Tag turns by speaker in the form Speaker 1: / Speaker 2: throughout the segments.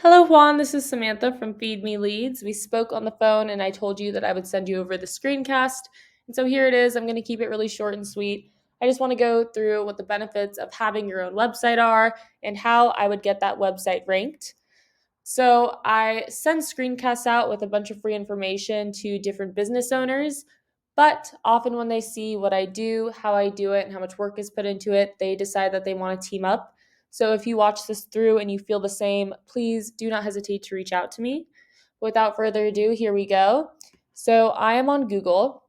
Speaker 1: Hello, Juan. This is Samantha from Feed Me Leads. We spoke on the phone and I told you that I would send you over the screencast. And so here it is. I'm going to keep it really short and sweet. I just want to go through what the benefits of having your own website are and how I would get that website ranked. So I send screencasts out with a bunch of free information to different business owners. But often when they see what I do, how I do it, and how much work is put into it, they decide that they want to team up. So if you watch this through and you feel the same, please do not hesitate to reach out to me. Without further ado, here we go. So I am on Google.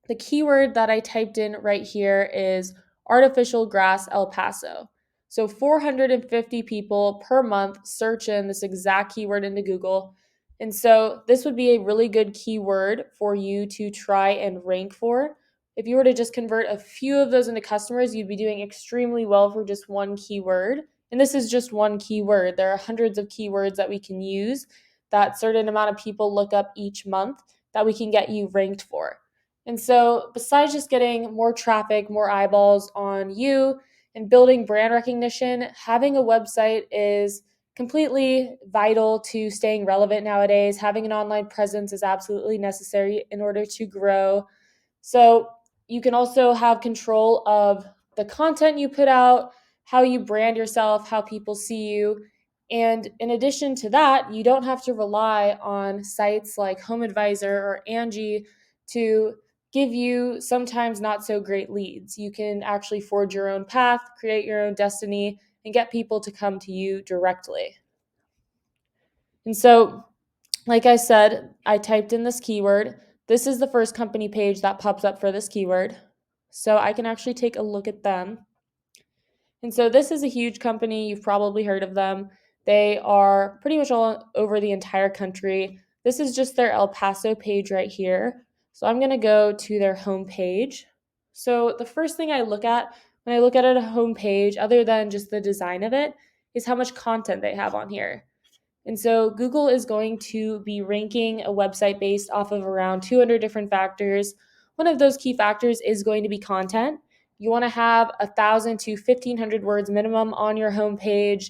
Speaker 1: The keyword that I typed in right here is artificial grass El Paso. So 450 people per month search in this exact keyword into Google. And so this would be a really good keyword for you to try and rank for. If you were to just convert a few of those into customers, you'd be doing extremely well for just one keyword. And this is just one keyword. There are hundreds of keywords that we can use that certain amount of people look up each month that we can get you ranked for. And so, besides just getting more traffic, more eyeballs on you, and building brand recognition, having a website is completely vital to staying relevant nowadays. Having an online presence is absolutely necessary in order to grow. So, you can also have control of the content you put out, how you brand yourself, how people see you. And in addition to that, you don't have to rely on sites like HomeAdvisor or Angie to give you sometimes not so great leads. You can actually forge your own path, create your own destiny, and get people to come to you directly. And so, like I said, I typed in this keyword. This is the first company page that pops up for this keyword. So I can actually take a look at them. And so this is a huge company. You've probably heard of them. They are pretty much all over the entire country. This is just their El Paso page right here. So I'm going to go to their home page. So the first thing I look at when I look at a home page, other than just the design of it, is how much content they have on here. And so Google is going to be ranking a website based off of around 200 different factors. One of those key factors is going to be content. You want to have 1,000 to 1,500 words minimum on your homepage.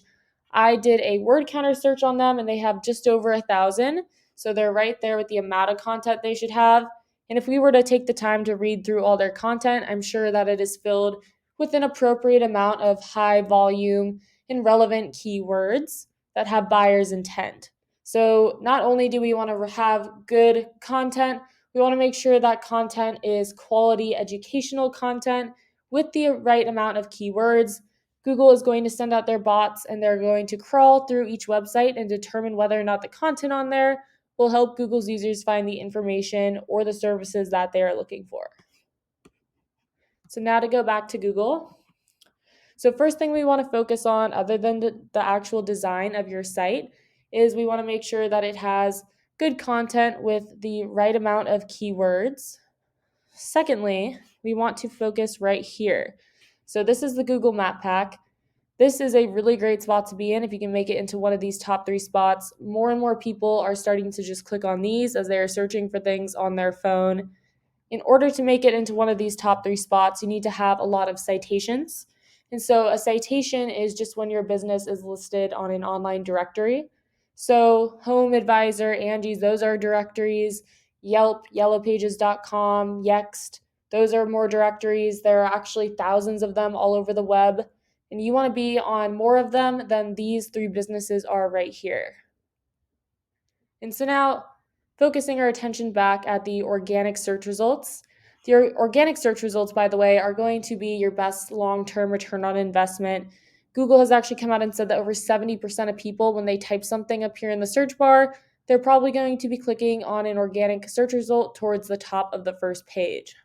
Speaker 1: I did a word counter search on them and they have just over 1,000. So they're right there with the amount of content they should have. And if we were to take the time to read through all their content, I'm sure that it is filled with an appropriate amount of high volume and relevant keywords that have buyer's intent. So not only do we want to have good content, we want to make sure that content is quality educational content with the right amount of keywords. Google is going to send out their bots and they're going to crawl through each website and determine whether or not the content on there will help Google's users find the information or the services that they are looking for. So now to go back to Google. So first thing we want to focus on, other than the actual design of your site, is we want to make sure that it has good content with the right amount of keywords. Secondly, we want to focus right here. So this is the Google Map Pack. This is a really great spot to be in if you can make it into one of these top 3 spots. More and more people are starting to just click on these as they are searching for things on their phone. In order to make it into one of these top 3 spots, you need to have a lot of citations. And so a citation is just when your business is listed on an online directory. So HomeAdvisor, Angie's, those are directories. Yelp, yellowpages.com, Yext, those are more directories. There are actually thousands of them all over the web. And you want to be on more of them than these 3 businesses are right here. And so now, focusing our attention back at the organic search results. The organic search results, by the way, are going to be your best long-term return on investment. Google has actually come out and said that over 70% of people, when they type something up here in the search bar, they're probably going to be clicking on an organic search result towards the top of the first page.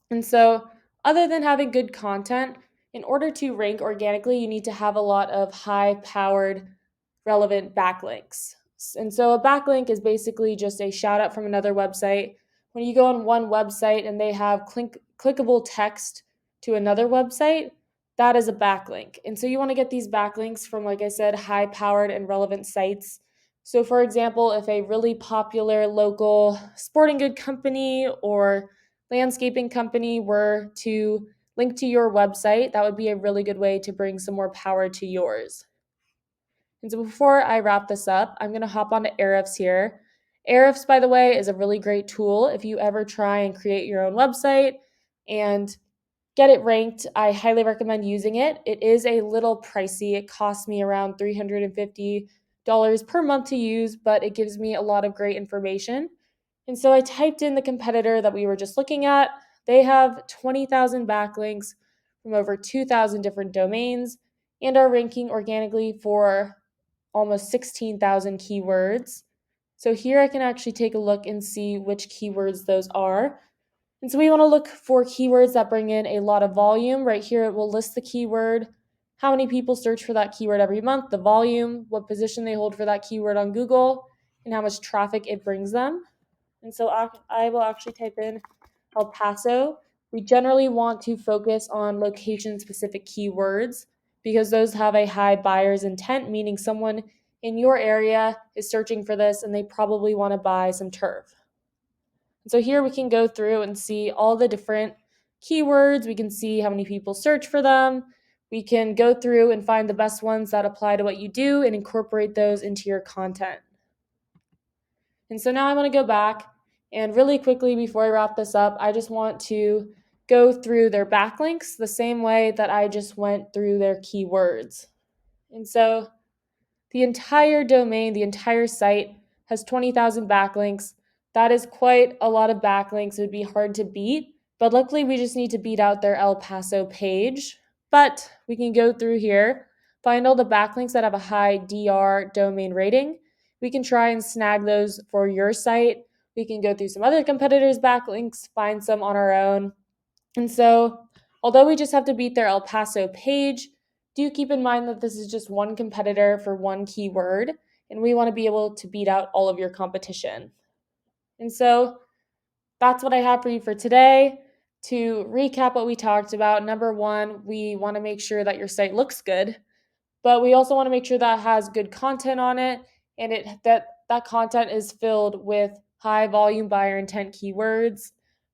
Speaker 1: And so, other than having good content, in order to rank organically, you need to have a lot of high-powered, relevant backlinks. And so a backlink is basically just a shout out from another website. When you go on one website and they have clickable text to another website, that is a backlink. And so you want to get these backlinks from, like I said, high powered and relevant sites. So, for example, if a really popular local sporting good company or landscaping company were to link to your website, that would be a really good way to bring some more power to yours. And so before I wrap this up, I'm going to hop onto Ahrefs here. Ahrefs, by the way, is a really great tool if you ever try and create your own website and get it ranked. I highly recommend using it. It is a little pricey. It costs me around $350 per month to use, but it gives me a lot of great information. And so I typed in the competitor that we were just looking at. They have 20,000 backlinks from over 2,000 different domains and are ranking organically for almost 16,000 keywords. So here I can actually take a look and see which keywords those are. And so we want to look for keywords that bring in a lot of volume. Right here, it will list the keyword, how many people search for that keyword every month, the volume, what position they hold for that keyword on Google, and how much traffic it brings them. And so I will actually type in El Paso. We generally want to focus on location-specific keywords because those have a high buyer's intent, meaning someone in your area is searching for this and they probably want to buy some turf. So here we can go through and see all the different keywords. We can see how many people search for them. We can go through and find the best ones that apply to what you do and incorporate those into your content. And so now I want to go back and really quickly before I wrap this up, I just want to go through their backlinks the same way that I just went through their keywords. And so the entire domain, the entire site has 20,000 backlinks. That is quite a lot of backlinks. It would be hard to beat, but luckily we just need to beat out their El Paso page. But we can go through here, find all the backlinks that have a high DR domain rating. We can try and snag those for your site. We can go through some other competitors' backlinks, find some on our own. And so, although we just have to beat their El Paso page, do keep in mind that this is just one competitor for one keyword, and we want to be able to beat out all of your competition. And so, that's what I have for you for today. To recap what we talked about, number one, we want to make sure that your site looks good, but we also want to make sure that it has good content on it and that content is filled with high volume buyer intent keywords.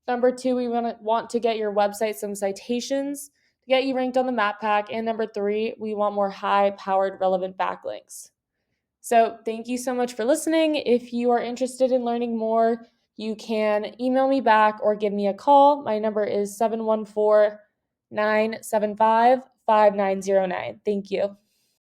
Speaker 1: Number two, we want to get your website some citations to get you ranked on the map pack. And number three, we want more high powered relevant backlinks. So thank you so much for listening. If you are interested in learning more, you can email me back or give me a call. My number is 714-975-5909. Thank you.